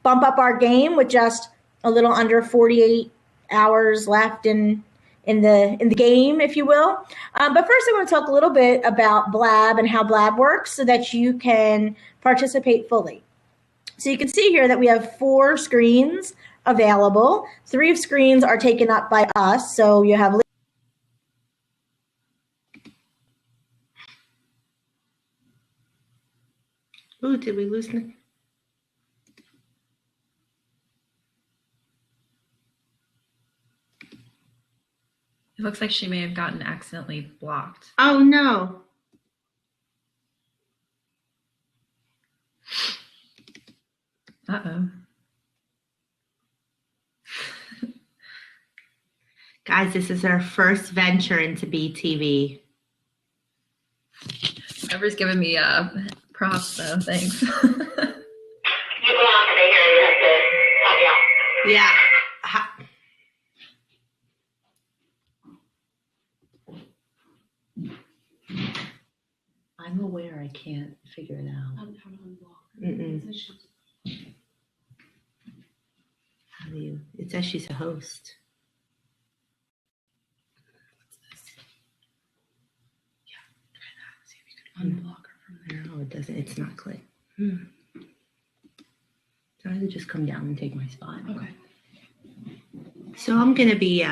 bump up our game with just a little under 48 hours left in the game, if you will. But first, I want to talk a little bit about Blab and how Blab works so that you can participate fully. So you can see here that we have 4 screens available. 3 of screens are taken up by us. So you have Ooh, did we lose Nick? It looks like she may have gotten accidentally blocked. Oh, no. Uh-oh. Guys, this is our first venture into BeTV. Whoever's giving me props, though. Thanks. Yeah. I'm aware I can't figure it out. How to unblock. How do you? It says she's a host. What's this? Yeah, try that. See if you can unblock her from there. No, it doesn't. It's not click. So I would just come down and take my spot. Okay. So I'm going to be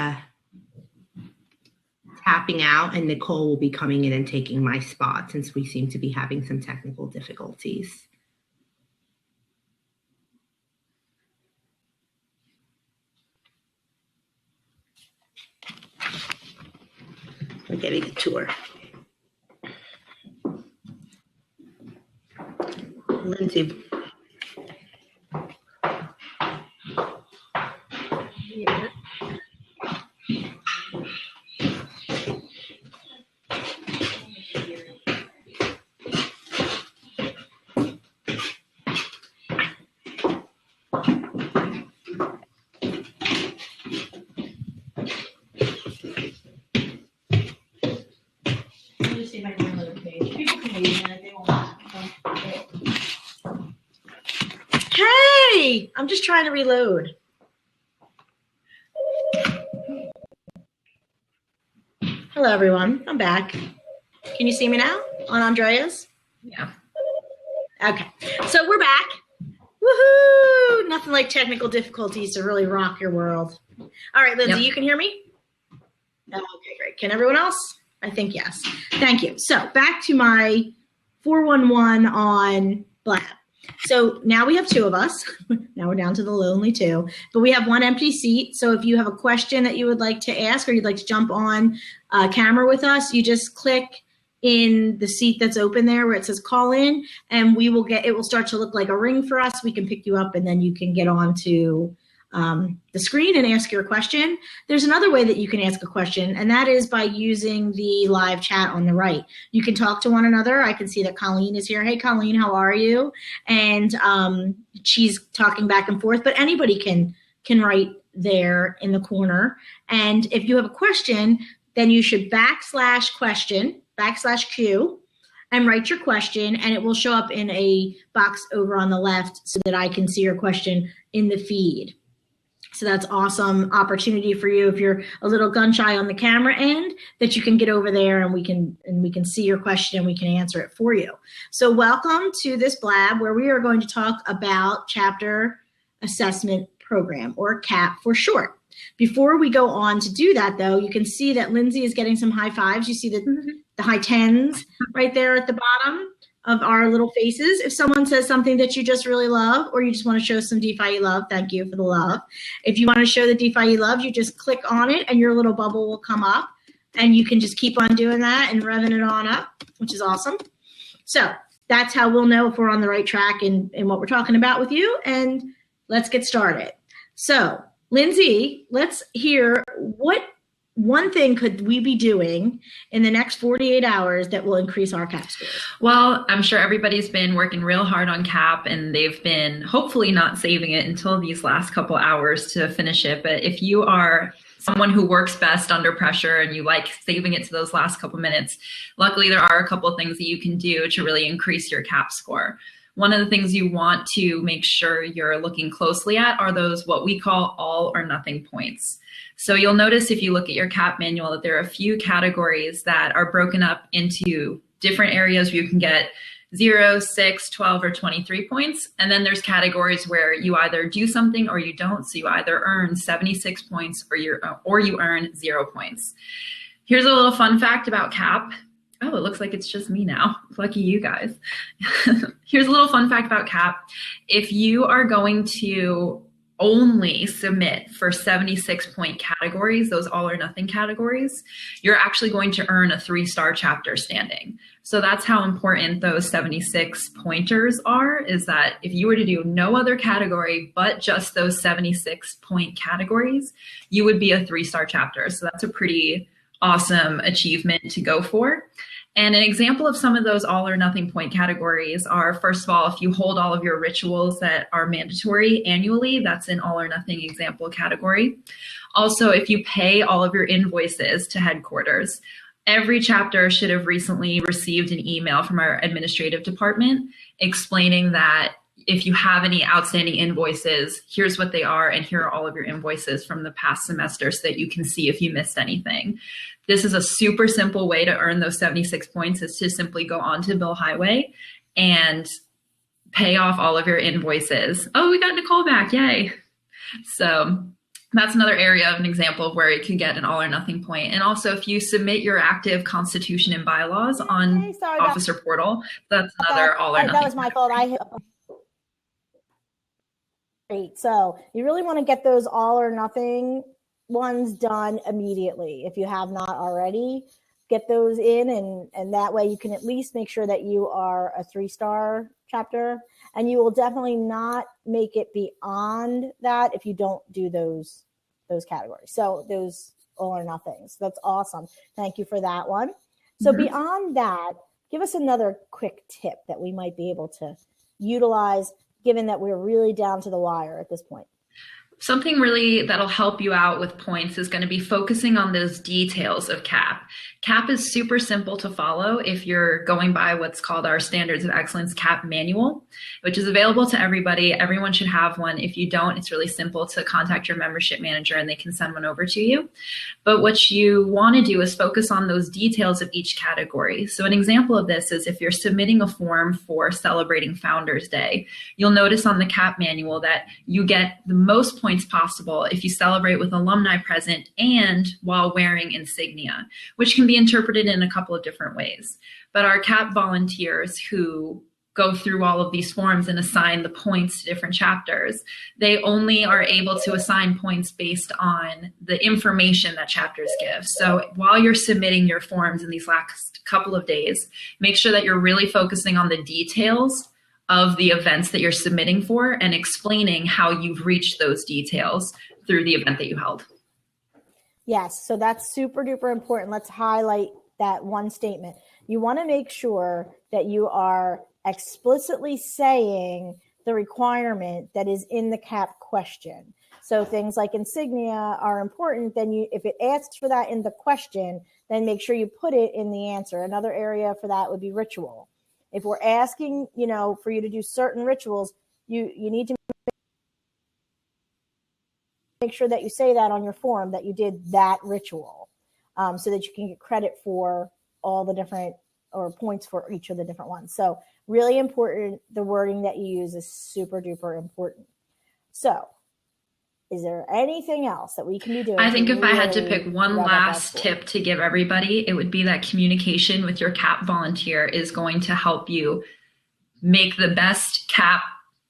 tapping out, and Nicole will be coming in and taking my spot since we seem to be having some technical difficulties. We're getting a tour. Lyndsey. Yeah. Hey, I'm just trying to reload. Hello, everyone. I'm back. Can you see me now on Andreas? Yeah. Okay, so we're back. Woohoo! Nothing like technical difficulties to really rock your world. All right, Lyndsey, Yep. You can hear me? Okay, great. Can everyone else? I think yes. Thank you. So back to my 411 on Blab. So now we have 2 of us. Now we're down to the lonely 2, but we have 1 empty seat. So if you have a question that you would like to ask or you'd like to jump on camera with us, you just click in the seat that's open there where it says call in, and it will start to look like a ring for us. We can pick you up and then you can get on to the screen and ask your question. There's another way that you can ask a question, and that is by using the live chat on the right. You can talk to one another. I can see that Colleen is here. Hey, Colleen, how are you? And she's talking back and forth, but anybody can write there in the corner. And if you have a question, then you should /question, /Q, and write your question, and it will show up in a box over on the left so that I can see your question in the feed. So that's awesome opportunity for you if you're a little gun shy on the camera end, that you can get over there and we can see your question and we can answer it for you. So welcome to this Blab where we are going to talk about Chapter Assessment Program, or CAP for short. Before we go on to do that, though, you can see that Lyndsey is getting some high fives. You see the high 10s right there at the bottom of our little faces. If someone says something that you just really love, or you just want to show some DeFi you love, thank you for the love. If you want to show the DeFi you love, you just click on it and your little bubble will come up, and you can just keep on doing that and revving it on up, which is awesome. So that's how we'll know if we're on the right track in what we're talking about with you. And let's get started. So Lyndsey, let's hear what one thing could we be doing in the next 48 hours that will increase our CAP scores? Well, I'm sure everybody's been working real hard on CAP, and they've been hopefully not saving it until these last couple hours to finish it. But if you are someone who works best under pressure and you like saving it to those last couple minutes, luckily there are a couple of things that you can do to really increase your CAP score. one of the things you want to make sure you're looking closely at are those what we call all or nothing points. So you'll notice if you look at your CAP manual that there are a few categories that are broken up into different areas where you can get 0, 6, 12, or 23 points. And then there's categories where you either do something or you don't. So you either earn 76 points or you earn 0 points. Here's a little fun fact about CAP. Oh, it looks like it's just me now. Lucky you guys. Here's a little fun fact about CAP. If you are going to only submit for 76-point categories, those all or nothing categories, you're actually going to earn a 3-star chapter standing. So that's how important those 76 pointers are, is that if you were to do no other category but just those 76-point categories, you would be a 3-star chapter. So that's a pretty awesome achievement to go for. And an example of some of those all or nothing point categories are, first of all, if you hold all of your rituals that are mandatory annually, that's an all or nothing example category. Also, if you pay all of your invoices to headquarters, every chapter should have recently received an email from our administrative department explaining that if you have any outstanding invoices, here's what they are, and here are all of your invoices from the past semester so that you can see if you missed anything. This is a super simple way to earn those 76 points, is to simply go onto Bill Highway and pay off all of your invoices. Oh, we got Nicole back, yay. So that's another area of an example of where you can get an all or nothing point. And also if you submit your active constitution and bylaws on Officer Portal, that's another all or nothing. That was my fault. Great. So you really want to get those all or nothing ones done immediately. If you have not already, get those in, and that way you can at least make sure that you are a 3-star chapter, and you will definitely not make it beyond that if you don't do those categories. So those all or nothings. That's awesome. Thank you for that one. So beyond that, give us another quick tip that we might be able to utilize, given that we're really down to the wire at this point. Something really that'll help you out with points is going to be focusing on those details of CAP. CAP is super simple to follow if you're going by what's called our Standards of Excellence CAP manual, which is available to everybody. Everyone should have one. If you don't, it's really simple to contact your membership manager and they can send one over to you. But what you want to do is focus on those details of each category. So an example of this is if you're submitting a form for celebrating Founders Day, you'll notice on the CAP manual that you get the most points possible if you celebrate with alumni present and while wearing insignia, which can be interpreted in a couple of different ways. But our CAP volunteers who go through all of these forms and assign the points to different chapters, they only are able to assign points based on the information that chapters give. So while you're submitting your forms in these last couple of days, make sure that you're really focusing on the details of the events that you're submitting for and explaining how you've reached those details through the event that you held. Yes, so that's super duper important. Let's highlight that one statement. You want to make sure that you are explicitly saying the requirement that is in the CAP question. So things like insignia are important. Then if it asks for that in the question, then make sure you put it in the answer. Another area for that would be ritual. If we're asking, for you to do certain rituals, you need to make sure that you say that on your form, that you did that ritual, so that you can get credit for all the different, or points for each of the different ones. So really important. The wording that you use is super duper important. So is there anything else that we can be doing? I think if I had to pick one last tip to give everybody, it would be that communication with your CAP volunteer is going to help you make the best CAP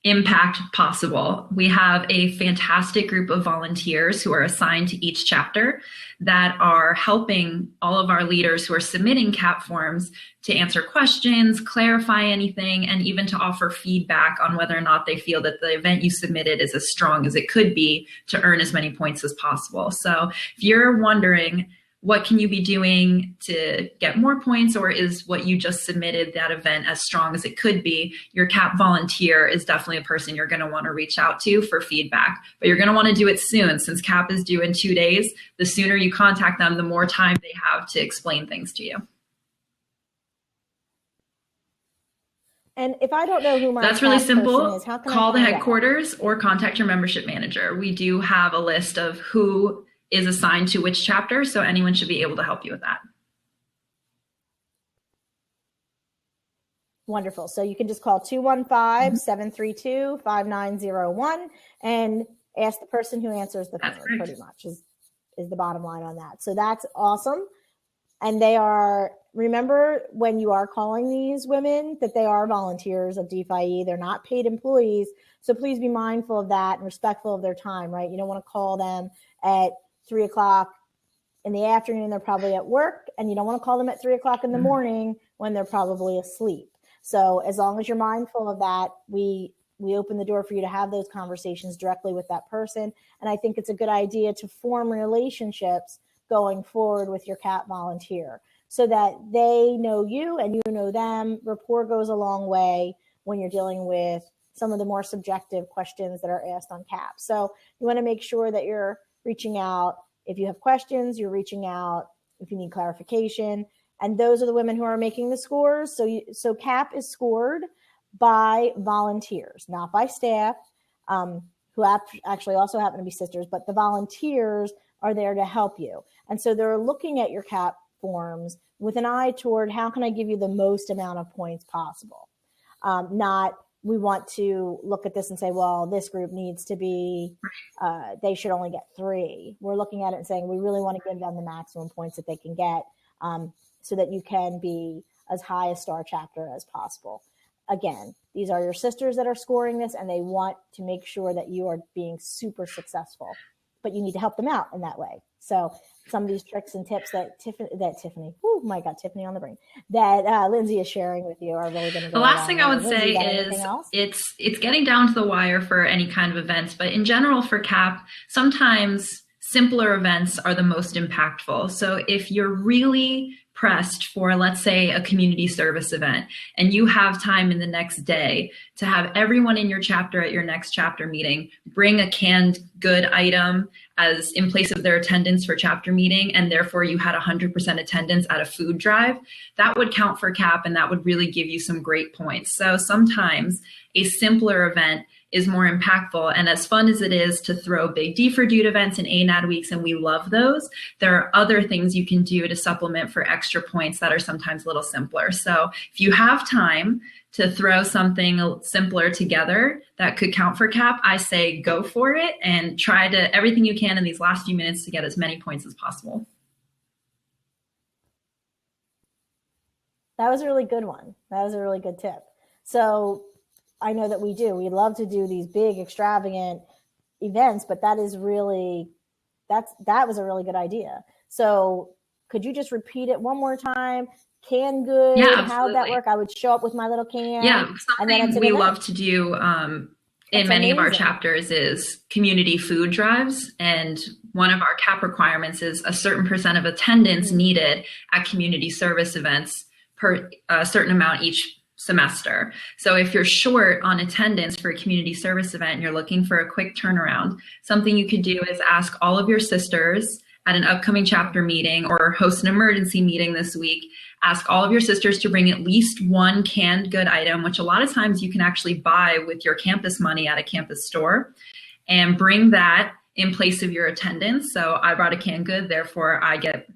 impact possible. We have a fantastic group of volunteers who are assigned to each chapter that are helping all of our leaders who are submitting CAP forms to answer questions, clarify anything, and even to offer feedback on whether or not they feel that the event you submitted is as strong as it could be to earn as many points as possible. So if you're wondering, what can you be doing to get more points, or is what you just submitted, that event, as strong as it could be? Your CAP volunteer is definitely a person you're going to want to reach out to for feedback, but you're going to want to do it soon. Since CAP is due in 2 days, the sooner you contact them, the more time they have to explain things to you. And if I don't know who my That's really CAP person simple. is, how can Call I the find out? headquarters or contact your membership manager. We do have a list of who is assigned to which chapter, so anyone should be able to help you with that. Wonderful. So you can just call 215-732-5901 and ask the person who answers the phone, pretty much is the bottom line on that. So that's awesome. And they are, remember when you are calling these women that they are volunteers of DPHE, they're not paid employees. So please be mindful of that and respectful of their time, right? You don't want to call them at 3 o'clock in the afternoon, they're probably at work, and you don't want to call them at 3 o'clock in the morning when they're probably asleep. So as long as you're mindful of that, we open the door for you to have those conversations directly with that person. And I think it's a good idea to form relationships going forward with your CAP volunteer so that they know you and you know them. Rapport goes a long way when you're dealing with some of the more subjective questions that are asked on CAP. So you want to make sure that you're reaching out. If you have questions, you're reaching out if you need clarification. And those are the women who are making the scores. So CAP is scored by volunteers, not by staff, who actually also happen to be sisters, but the volunteers are there to help you. And so they're looking at your CAP forms with an eye toward how can I give you the most amount of points possible? Not we want to look at this and say, well, this group needs to be, they should only get 3. We're looking at it and saying, we really want to give them the maximum points that they can get so that you can be as high a star chapter as possible. Again, these are your sisters that are scoring this, and they want to make sure that you are being super successful, but you need to help them out in that way. So some of these tricks and tips that Tiffany, oh my God, Tiffany on the brain, that Lyndsey is sharing with you are really going to go. The last thing I would Lyndsey, say is it's getting down to the wire for any kind of events, but in general for CAP, sometimes simpler events are the most impactful. So if you're really pressed for, let's say, a community service event, and you have time in the next day to have everyone in your chapter at your next chapter meeting bring a canned good item as in place of their attendance for chapter meeting, and therefore you had 100% attendance at a food drive, that would count for CAP, and that would really give you some great points. So sometimes a simpler event is more impactful. And as fun as it is to throw big D for Dude events and ANAD weeks, and we love those, there are other things you can do to supplement for extra points that are sometimes a little simpler. So if you have time to throw something simpler together that could count for CAP, I say go for it and try to everything you can in these last few minutes to get as many points as possible. That was a really good one. That was a really good tip. So I know that we love to do these big extravagant events, but that was a really good idea. So could you just repeat it one more time? Can good, yeah, how'd that work? I would show up with my little can. Yeah, something we love to do in many of our chapters is community food drives. And one of our CAP requirements is a certain % of attendance needed at community service events per a certain amount each semester. So if you're short on attendance for a community service event and you're looking for a quick turnaround, something you could do is ask all of your sisters at an upcoming chapter meeting or host an emergency meeting this week. Ask all of your sisters to bring at least one canned good item, which a lot of times you can actually buy with your campus money at a campus store, and bring that in place of your attendance. So I brought a canned good, therefore I get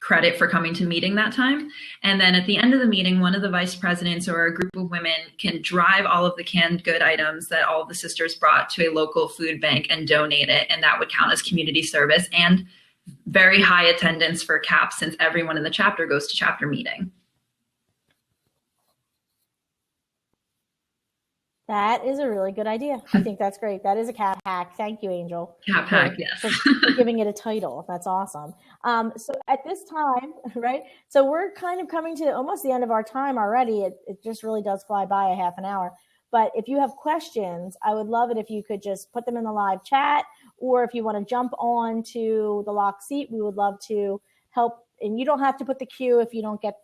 credit for coming to meeting that time. And then at the end of the meeting, one of the vice presidents or a group of women can drive all of the canned good items that all of the sisters brought to a local food bank and donate it. And that would count as community service and very high attendance for CAP since everyone in the chapter goes to chapter meeting. That is a really good idea. I think that's great. That is a CAP hack. Thank you, Angel. CAP hack, yes. For giving it a title. That's awesome. So at this time, right? So we're kind of coming to almost the end of our time already. It just really does fly by a half an hour. But if you have questions, I would love it if you could just put them in the live chat, or if you want to jump on to the lock seat, we would love to help. And you don't have to put the Q if you don't get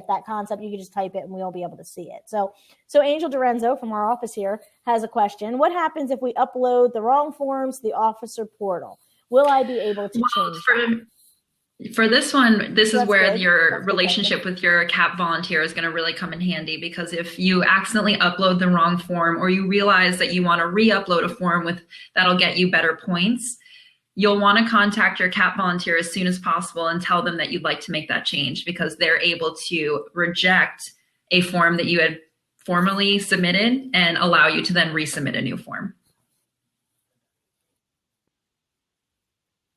that concept. You can just type it and we'll be able to see it. So Angel Dorenzo from our office here has a question. What happens if we upload the wrong forms to the officer portal? Will I be able to change that? For this one, this is That's where good. your That's good relationship with your CAP volunteer is going to really come in handy, because if you accidentally upload the wrong form, or you realize that you want to re-upload a form with that'll get you better points, you'll want to contact your CAP volunteer as soon as possible and tell them that you'd like to make that change, because they're able to reject a form that you had formerly submitted and allow you to then resubmit a new form.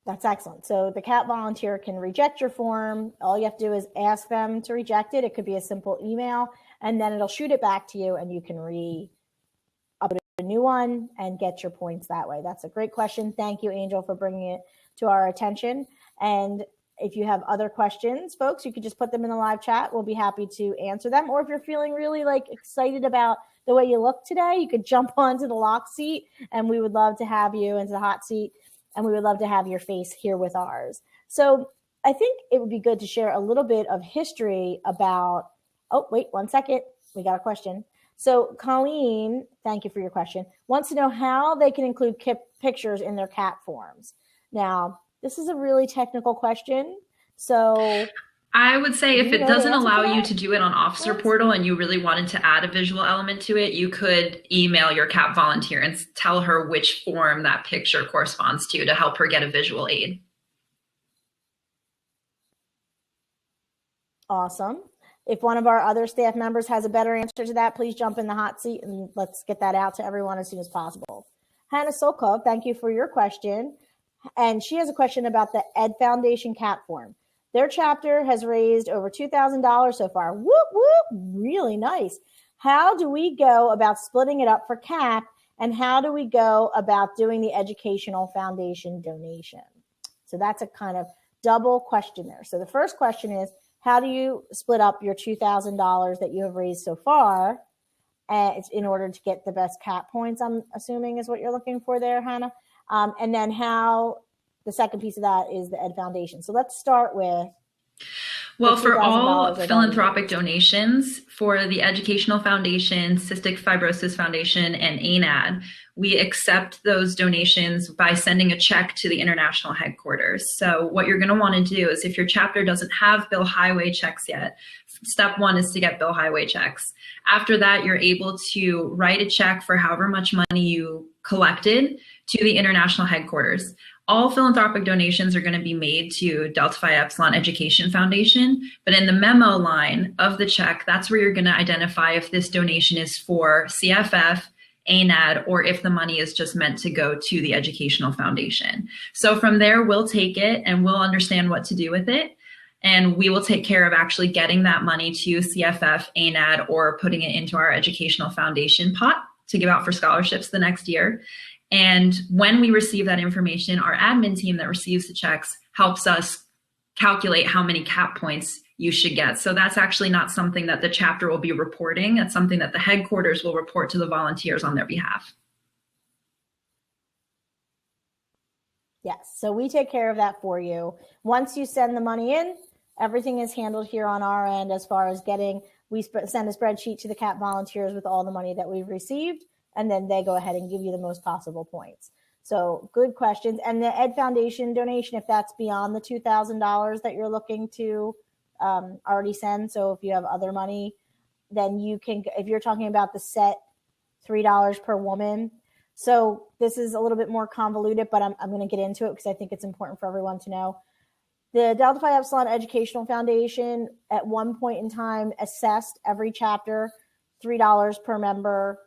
That's excellent. So the CAP volunteer can reject your form. All you have to do is ask them to reject it. It could be a simple email, and then it'll shoot it back to you, and you can upload a new one and get your points that way. That's a great question. Thank you, Angel, for bringing it to our attention. And if you have other questions, folks, you could just put them in the live chat. We'll be happy to answer them. Or if you're feeling really excited about the way you look today, you could jump onto the lock seat, and we would love to have you into the hot seat. And we would love to have your face here with ours. So I think it would be good to share a little bit of history about, oh, wait, 1 second. We got a question. So Colleen, thank you for your question, wants to know how they can include pictures in their CAP forms. Now, this is a really technical question. So I would say if it doesn't allow you to do it on Officer Yes. Portal and you really wanted to add a visual element to it, you could email your CAP volunteer and tell her which form that picture corresponds to help her get a visual aid. Awesome. If one of our other staff members has a better answer to that, please jump in the hot seat and let's get that out to everyone as soon as possible. Hannah Solkov, thank you for your question. And she has a question about the Ed Foundation CAP form. Their chapter has raised over $2,000 so far. Whoop, whoop, really nice. How do we go about splitting it up for CAP, and how do we go about doing the Educational Foundation donation? So that's a kind of double question there. So the first question is, how do you split up your $2,000 that you have raised so far in order to get the best CAP points, I'm assuming is what you're looking for there, Hannah? And then the second piece of that is the Ed Foundation. So let's start with. Well, for all philanthropic donations, for the Educational Foundation, Cystic Fibrosis Foundation, and ANAD, we accept those donations by sending a check to the international headquarters. So what you're going to want to do is, if your chapter doesn't have Bill Highway checks yet, step one is to get Bill Highway checks. After that, you're able to write a check for however much money you collected to the international headquarters. All philanthropic donations are going to be made to Delta Phi Epsilon Education Foundation, but in the memo line of the check, that's where you're going to identify if this donation is for CFF, ANAD, or if the money is just meant to go to the Educational Foundation. So from there, we'll take it and we'll understand what to do with it. And we will take care of actually getting that money to CFF, ANAD, or putting it into our Educational Foundation pot to give out for scholarships the next year. And when we receive that information, our admin team that receives the checks helps us calculate how many CAP points you should get. So that's actually not something that the chapter will be reporting. It's something that the headquarters will report to the volunteers on their behalf. Yes, so we take care of that for you. Once you send the money in, everything is handled here on our end as far as we send a spreadsheet to the CAP volunteers with all the money that we've received, and then they go ahead and give you the most possible points. So good questions. And the Ed Foundation donation, if that's beyond the $2,000 that you're looking to already send, so if you have other money, then you can, if you're talking about the set $3 per woman. So this is a little bit more convoluted, but I'm going to get into it because I think it's important for everyone to know. The Delta Phi Epsilon Educational Foundation at one point in time assessed every chapter $3 per member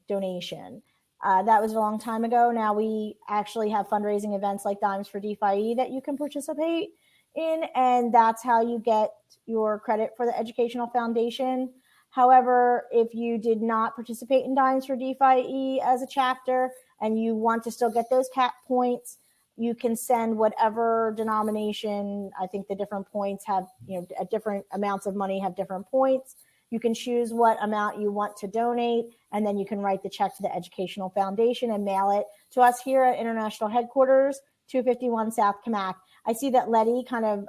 donation. That was a long time ago. Now we actually have fundraising events like Dimes for DeFi that you can participate in, and that's how you get your credit for the Educational Foundation. However, if you did not participate in Dimes for DeFi as a chapter and you want to still get those CAP points, you can send whatever denomination. I think the different points have, at different amounts of money have different points. You can choose what amount you want to donate, and then you can write the check to the Educational Foundation and mail it to us here at International Headquarters, 251 South Camac. I see that Letty kind of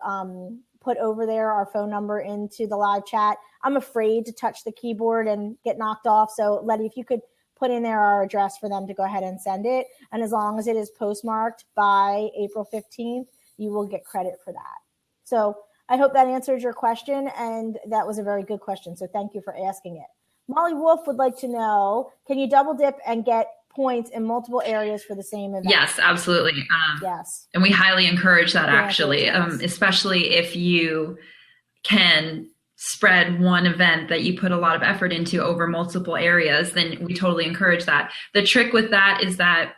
put over there our phone number into the live chat. I'm afraid to touch the keyboard and get knocked off. So Letty, if you could put in there our address for them to go ahead and send it. And as long as it is postmarked by April 15th, you will get credit for that. So I hope that answers your question, and that was a very good question. So thank you for asking it. Molly Wolf would like to know, can you double dip and get points in multiple areas for the same event? Yes, absolutely. Yes. And we highly encourage that, Yeah, actually, yes. especially if you can spread one event that you put a lot of effort into over multiple areas, then we totally encourage that. The trick with that is that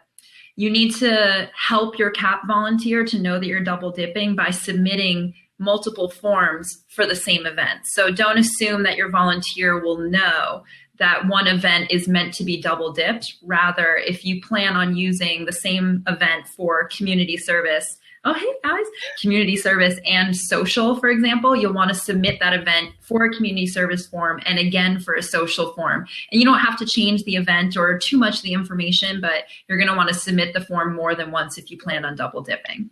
you need to help your CAP volunteer to know that you're double dipping by submitting multiple forms for the same event. So don't assume that your volunteer will know that one event is meant to be double dipped. Rather, if you plan on using the same event for community service, community service and social, for example, you'll want to submit that event for a community service form and again for a social form. And you don't have to change the event or too much of the information, but you're going to want to submit the form more than once if you plan on double dipping.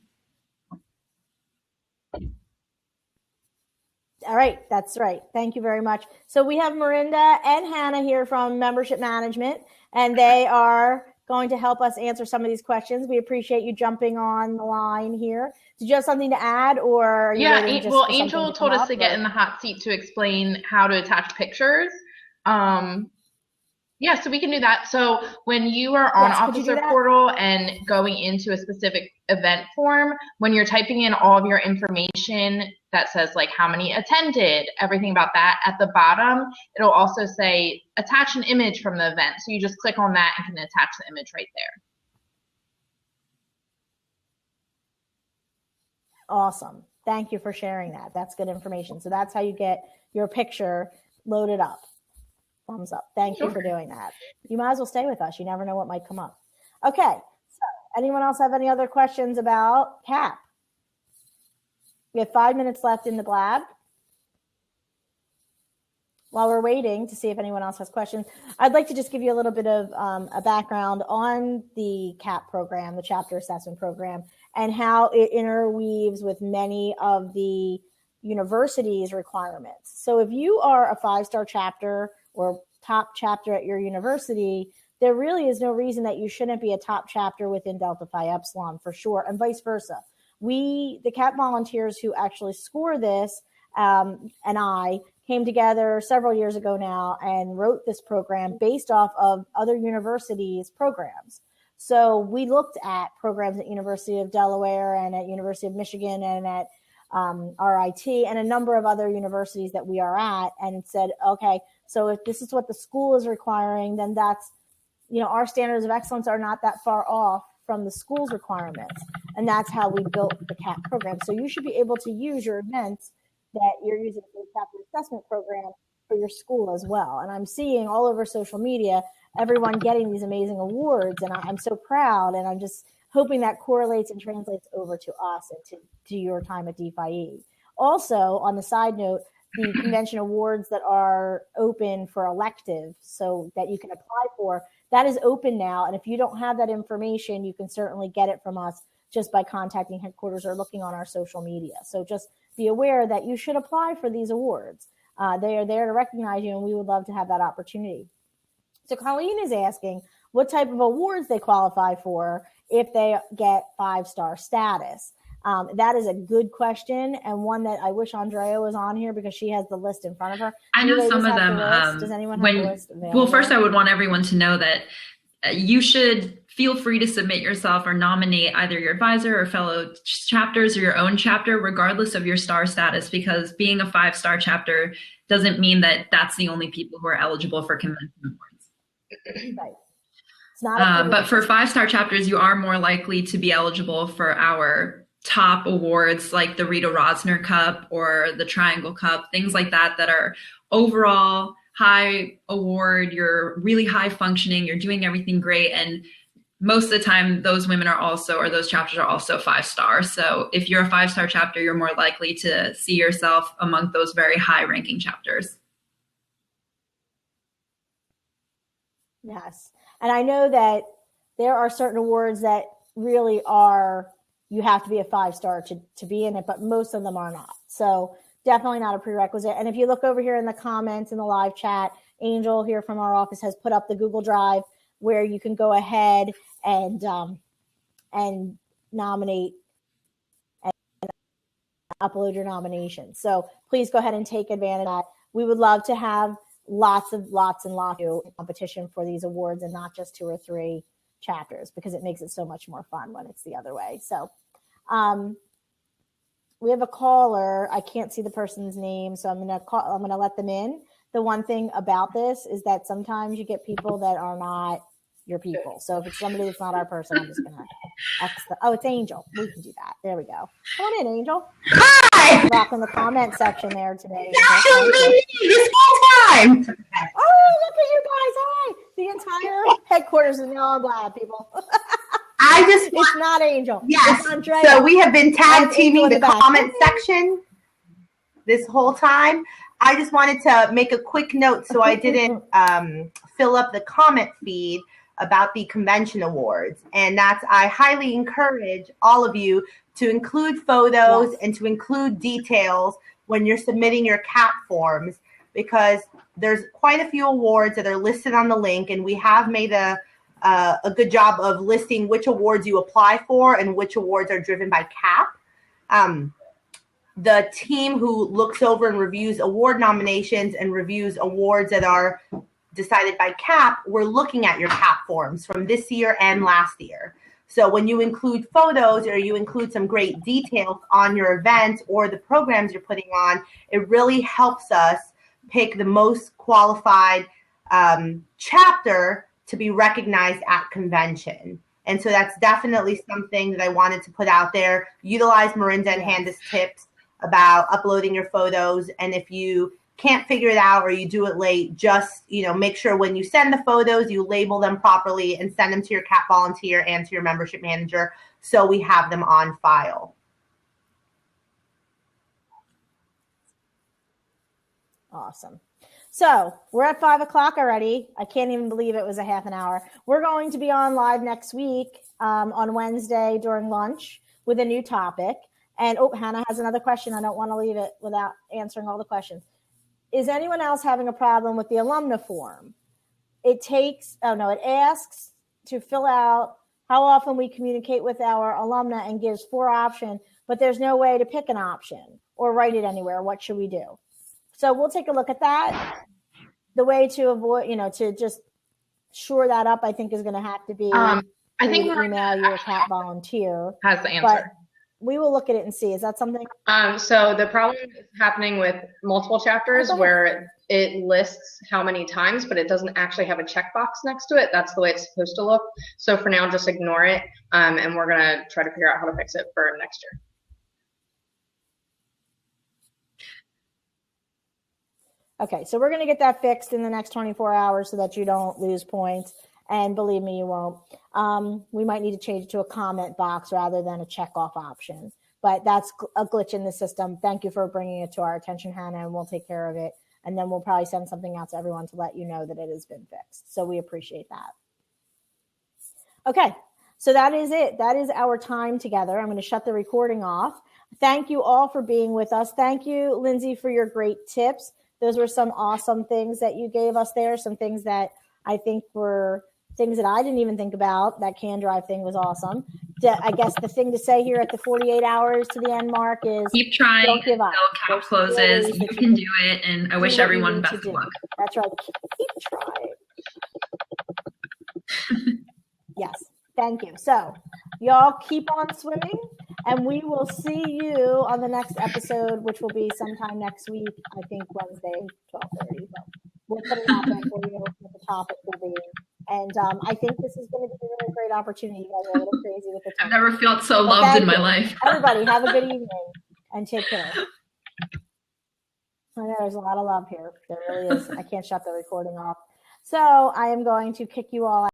All right, that's right. Thank you very much. So we have Miranda and Hannah here from Membership Management, and they are going to help us answer some of these questions. We appreciate you jumping on the line here. Did you have something to add, or are you waiting just for Angel told us to get in the hot seat to explain how to attach pictures. Yeah, so we can do that. So when you are on Officer Portal and going into a specific event form, when you're typing in all of your information that says like how many attended, everything about that, at the bottom, it'll also say attach an image from the event. So you just click on that and can attach the image right there. Awesome. Thank you for sharing that. That's good information. So that's how you get your picture loaded up. Thumbs up. Thank you for doing that. You might as well stay with us. You never know what might come up. Okay. So anyone else have any other questions about CAP? We have 5 minutes left in the Blab. While we're waiting to see if anyone else has questions, I'd like to just give you a little bit of a background on the CAP program, the Chapter Assessment Program, and how it interweaves with many of the university's requirements. So if you are a 5-star chapter or top chapter at your university, there really is no reason that you shouldn't be a top chapter within Delta Phi Epsilon for sure, and vice versa. We, the CAP volunteers who actually score this, and I came together several years ago now and wrote this program based off of other universities' programs. So we looked at programs at University of Delaware and at University of Michigan and at RIT and a number of other universities that we are at, and said, okay, so if this is what the school is requiring, then that's, our standards of excellence are not that far off from the school's requirements. And that's how we built the CAP program. So you should be able to use your events that you're using for the chapter assessment program for your school as well. And I'm seeing all over social media, everyone getting these amazing awards. And I'm so proud. And I'm just hoping that correlates and translates over to us and to your time at DPHE. Also, on the side note, the convention awards that are open for elective so that you can apply for, that is open now. And if you don't have that information, you can certainly get it from us just by contacting headquarters or looking on our social media. So just be aware that you should apply for these awards. They are there to recognize you, and we would love to have that opportunity. So Colleen is asking what type of awards they qualify for if they get 5-star status. That is a good question, and one that I wish Andrea was on here because she has the list in front of her. I know some of them. Does anyone have the list available? Well, first I would want everyone to know that you should feel free to submit yourself or nominate either your advisor or fellow chapters or your own chapter, regardless of your star status, because being a 5-star chapter doesn't mean that that's the only people who are eligible for convention awards. Right. It's not but for 5-star chapters, you are more likely to be eligible for our top awards like the Rita Rosner Cup or the Triangle Cup, things like that, that are overall high award. You're really high functioning, you're doing everything great. And most of the time, those women are also, or those chapters are also 5-star. So if you're a 5-star chapter, you're more likely to see yourself among those very high ranking chapters. Yes. And I know that there are certain awards that really are, you have to be a 5-star to be in it, but most of them are not. So definitely not a prerequisite. And if you look over here in the comments in the live chat, Angel here from our office has put up the Google Drive where you can go ahead and nominate upload your nominations. So please go ahead and take advantage of that. We would love to have lots and lots of competition for these awards and not just 2 or 3 chapters, because it makes it so much more fun when it's the other way. So we have a caller. I can't see the person's name, so I'm gonna let them in. The one thing about this is that sometimes you get people that are not your people. So if it's somebody that's not our person, I'm just gonna it's Angel. We can do that. There we go. Come on in, Angel. Hi! Rocking the comment section there today. It's actually me this whole time. Oh, look at you guys. Hi. The entire headquarters is now on Blab, people. It's not Angel. Yes. It's Andrea. So we have been tag teaming the back. comment section this whole time. I just wanted to make a quick note so I didn't fill up the comment feed about the convention awards. And that's, I highly encourage all of you to include photos and to include details when you're submitting your CAP forms, because there's quite a few awards that are listed on the link, and we have made a good job of listing which awards you apply for and which awards are driven by CAP. The team who looks over and reviews award nominations and reviews awards that are decided by CAP, we're looking at your CAP forms from this year and last year. So when you include photos or you include some great details on your event or the programs you're putting on, it really helps us pick the most qualified chapter to be recognized at convention. And so that's definitely something that I wanted to put out there. Utilize Marinda and Handa's tips about uploading your photos. And if you can't figure it out or you do it late, just make sure when you send the photos, you label them properly and send them to your CAP volunteer and to your membership manager so we have them on file. Awesome. So we're at 5 o'clock already. I can't even believe it was a half an hour. We're going to be on live next week on Wednesday during lunch with a new topic. And Hannah has another question. I don't want to leave it without answering all the questions. Is anyone else having a problem with the alumna form? It asks to fill out how often we communicate with our alumna and gives 4 options, but there's no way to pick an option or write it anywhere. What should we do? So we'll take a look at that. The way to avoid, to just shore that up, I think is going to have to be I think email your CAP volunteer. Has the answer. But we will look at it and see. Is that something? So the problem is happening with multiple chapters where it lists how many times, but it doesn't actually have a checkbox next to it. That's the way it's supposed to look. So for now, just ignore it. And we're going to try to figure out how to fix it for next year. Okay, so we're going to get that fixed in the next 24 hours so that you don't lose points. And believe me, you won't. We might need to change it to a comment box rather than a check-off option. But that's a glitch in the system. Thank you for bringing it to our attention, Hannah, and we'll take care of it. And then we'll probably send something out to everyone to let you know that it has been fixed. So we appreciate that. Okay, so that is it. That is our time together. I'm going to shut the recording off. Thank you all for being with us. Thank you, Lyndsey, for your great tips. Those were some awesome things that you gave us there, some things that I think were things that I didn't even think about. That can drive thing was awesome. I guess the thing to say here at the 48 hours to the end mark is keep trying don't give up. until CAP closes. You can do it, and I wish everyone best of luck. That's right. Keep trying. Yes. Thank you. So y'all keep on swimming, and we will see you on the next episode, which will be sometime next week. I think Wednesday, 12:30. But we'll put it out there for you what the topic will be. And I think this is going to be a really great opportunity. You guys are a little crazy with the time. I've never felt so loved in my life. Everybody, have a good evening and take care. I know there's a lot of love here. There really is. I can't shut the recording off. So I am going to kick you all out.